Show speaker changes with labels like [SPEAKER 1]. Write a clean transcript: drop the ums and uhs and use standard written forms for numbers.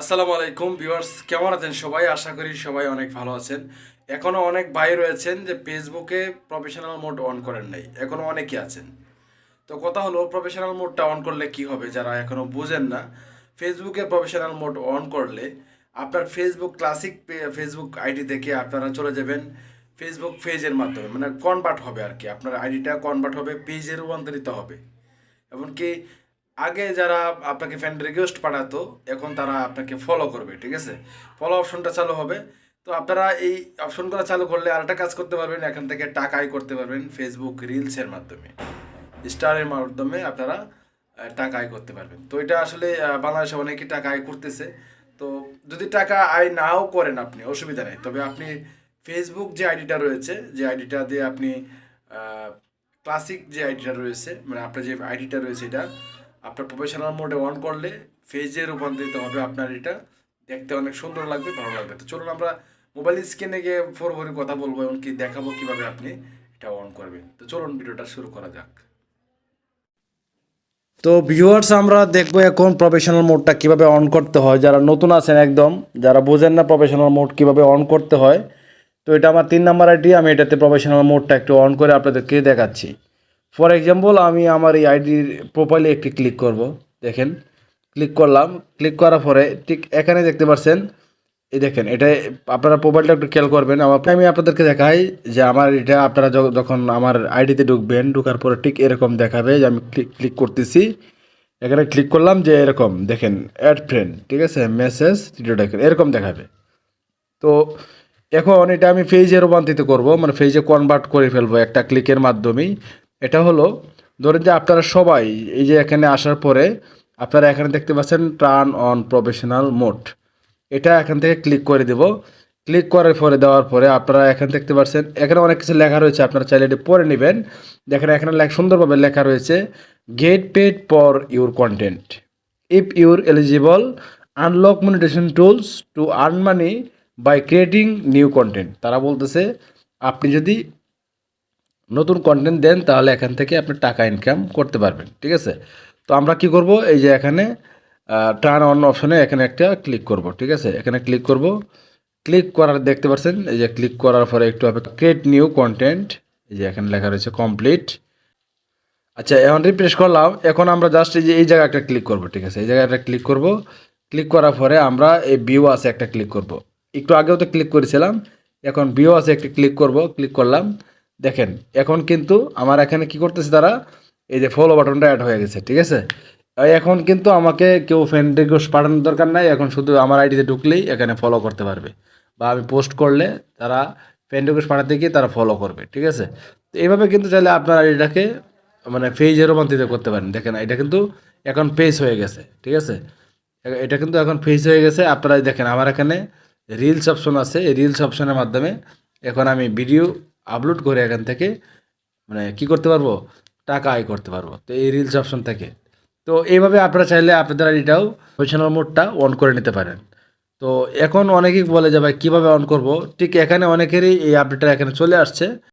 [SPEAKER 1] আসসালামু আলাইকুম ভিউয়ার্স, কেমন আছেন সবাই? আশা করি সবাই অনেক ভালো আছেন। এখনও অনেক ভাই রয়েছেন যে ফেসবুকে প্রফেশনাল মোড অন করেন নাই, এখনও অনেকেই আছেন। তো কথা হলো, প্রফেশনাল মোডটা অন করলে কি হবে? যারা এখনও বুঝেন না, ফেসবুকে প্রফেশনাল মোড অন করলে আপনার ফেসবুক ক্লাসিক ফেসবুক আইডি থেকে আপনারা চলে যাবেন ফেসবুক পেজের মাধ্যমে, মানে কনভার্ট হবে আর কি। আপনার আইডিটা কনভার্ট হবে, পেজে রূপান্তরিত হবে। এমনকি আগে যারা আপনাকে ফ্রেন্ড রিকোয়েস্ট পাঠাতো, এখন তারা আপনাকে ফলো করবে, ঠিক আছে? ফলো অপশনটা চালু হবে। তো আপনারা এই অপশনগুলো চালু করলে আরেকটা কাজ করতে পারবেন, এখান থেকে টাকা আয় করতে পারবেন ফেসবুক রিলসের মাধ্যমে, স্টারের মাধ্যমে আপনারা টাকা আয় করতে পারবেন। তো এটা আসলে বাংলাদেশে অনেকেই টাকা আয় করতেছে। তো যদি টাকা আয় নাও করেন আপনি, অসুবিধা নেই, তবে আপনি ফেসবুক যে আইডিটা রয়েছে, যে আইডিটা দিয়ে আপনি ক্লাসিক যে আইডিটা রয়েছে, মানে আপনার যে আইডিটা রয়েছে, এটা আপনার প্রফেশনাল মোডে অন করলে পেজে রূপান্তরিত হবে। আপনার এটা দেখতে অনেক সুন্দর লাগবে, ভালো লাগবে। তো চলুন আমরা মোবাইল স্ক্রিনে গিয়ে ফোরফোরে কথা বলবো, এমনকি দেখাবো কিভাবে আপনি এটা অন করবেন। তো চলুন ভিডিওটা শুরু করা যাক। তো ভিউয়ার্স, আমরা দেখবো এখন প্রফেশনাল মোডটা কিভাবে অন করতে হয়। যারা নতুন আছেন একদম, যারা বোঝেন না প্রফেশনাল মোড কিভাবে অন করতে হয়, তো এটা আমার 3 নাম্বার আইডি। আমি এটাতে প্রফেশনাল মোডটা একটু অন করে আপনাদেরকে দেখাচ্ছি। ফর এক্সাম্পল, আমি আমার এই আইডির প্রোফাইলে একটি ক্লিক করব। দেখেন, ক্লিক করলাম। ক্লিক করার পরে ঠিক এখানে দেখতে পাচ্ছেন, এই দেখেন, এটা আপনারা প্রোফাইলটা একটু খেয়াল করবেন। আমি আপনাদেরকে দেখাই যে আমার এটা আপনারা যখন আমার আইডিতে ঢুকবেন, ঢোকার পরে ঠিক এরকম দেখাবে যে আমি ক্লিক করতেছি। এখানে ক্লিক করলাম যে এরকম দেখেন, অ্যাড ফ্রেন্ড, ঠিক আছে, মেসেজ দেখেন এরকম দেখাবে। তো এখন এটা আমি পেজে রূপান্তরিত করব, মানে পেজে কনভার্ট করে ফেলবো একটা ক্লিকের মাধ্যমেই। এটা হলো, ধরেন যে আপনারা সবাই এই যে এখানে আসার পরে আপনারা এখানে দেখতে পাচ্ছেন টার্ন অন প্রফেশনাল মোড, এটা এখান থেকে ক্লিক করে দেব। ক্লিক করার পরে দেওয়ার পরে আপনারা এখানে দেখতে পাচ্ছেন, এখানে অনেক কিছু লেখা রয়েছে, আপনারা চাইলে এটি পড়ে নেবেন। দেখেন এখানে সুন্দরভাবে লেখা রয়েছে, get paid for your content if your eligible, unlock monetization tools to earn money by creating new content. তারা বলতেছে আপনি যদি নতুন কন্টেন্ট দেন তাহলে এখান থেকে আপনি টাকা ইনকাম করতে পারবেন, ঠিক আছে? তো আমরা কি করব, এই যে এখানে টার্ন অন অপশনে এখানে একটা ক্লিক করব, ঠিক আছে? এখানে ক্লিক করব। ক্লিক করার দেখতে পাচ্ছেন, এই যে ক্লিক করার পরে একটু হবে ক্রিয়েট নিউ কন্টেন্ট, এই যে এখানে লেখা রয়েছে কমপ্লিট। আচ্ছা, এখন রিফ্রেশ করলাম। এখন আমরা জাস্ট এই যে এই জায়গায় একটা ক্লিক করব, ঠিক আছে? এই জায়গায় একটা ক্লিক করব। ক্লিক করার পরে আমরা এই ভিউ আছে একটা ক্লিক করব। একটু আগেও তো ক্লিক করেছিলাম, এখন ভিউ আছে একটা ক্লিক করব। ক্লিক করলাম। দেখেন এখন কিন্তু আমার এখানে কি করতেছে, তারা এই যে ফলো বাটনটা অ্যাড হয়ে গেছে, ঠিক আছে? এখন কিন্তু আমাকে কেউ ফ্রেন্ড রিকোয়েস্ট পাঠানোর দরকার নাই, এখন শুধু আমার আইডিতে ঢুকলেই এখানে ফলো করতে পারবে, বা আমি পোস্ট করলে তারা ফ্রেন্ড রিকোয়েস্ট পাঠাতে গিয়ে তারা ফলো করবে, ঠিক আছে? তো এইভাবে কিন্তু চাইলে আপনার আইডিটাকে মানে পেজে রূপান্তরিত করতে পারেন। দেখেন এটা কিন্তু এখন পেজ হয়ে গেছে, ঠিক আছে? এটা কিন্তু এখন পেজ হয়ে গেছে। আপনারা দেখেন আমার এখানে রিলস অপশন আছে, এই রিলস অপশনের মাধ্যমে এখন আমি ভিডিও আপলোড করে এখান থেকে মানে কি করতে পারবো, টাকা আয় করতে পারবো, তো এই রিলস অপশন থেকে। তো এইভাবে আপনারা চাইলে আপনাদের আইডিটাও প্রফেশনাল মোডটা অন করে নিতে পারেন। তো এখন অনেকেই বলে যে ভাই কীভাবে অন করব, ঠিক এখানে অনেকেরই এই আপডেটটা এখানে চলে আসছে।